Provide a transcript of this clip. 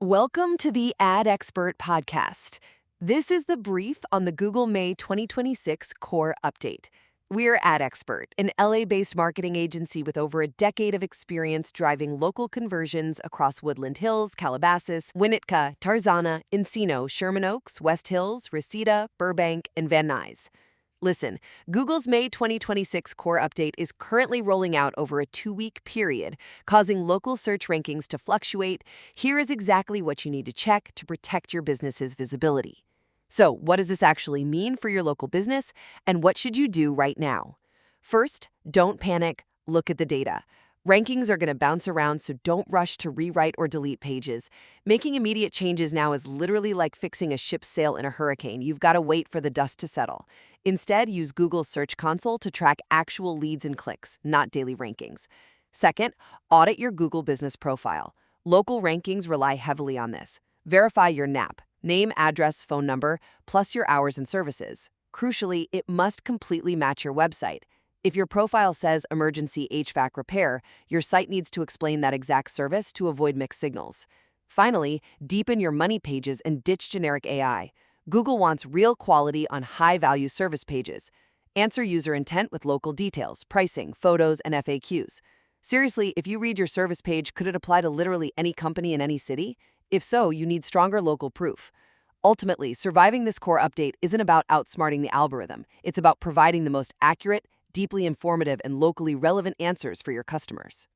Welcome to the Ad Expert Podcast. This is the brief on the Google May 2026 Core Update. We're Ad Expert, an LA-based marketing agency with over a decade of experience driving local conversions across Woodland Hills, Calabasas, Winnetka, Tarzana, Encino, Sherman Oaks, West Hills, Reseda, Burbank, and Van Nuys. Listen, Google's May 2026 Core Update is currently rolling out over a 2-week period, causing local search rankings to fluctuate. Here is exactly what you need to check to protect your business's visibility. So, what does this actually mean for your local business, and what should you do right now? First, don't panic. Look at the data. Rankings are going to bounce around, so don't rush to rewrite or delete pages. Making immediate changes now is literally like fixing a ship's sail in a hurricane. You've got to wait for the dust to settle. Instead, use Google's Search Console to track actual leads and clicks, not daily rankings. Second, audit your Google business profile. Local rankings rely heavily on this. Verify your NAP, name, address, phone number, plus your hours and services. Crucially, it must completely match your website. If your profile says emergency HVAC repair, your site needs to explain that exact service to avoid mixed signals. Finally, deepen your money pages and ditch generic AI. Google wants real quality on high-value service pages. Answer user intent with local details, pricing, photos, and FAQs. Seriously, if you read your service page, could it apply to literally any company in any city? If so, you need stronger local proof. Ultimately, surviving this core update isn't about outsmarting the algorithm. It's about providing the most accurate, deeply informative, and locally relevant answers for your customers.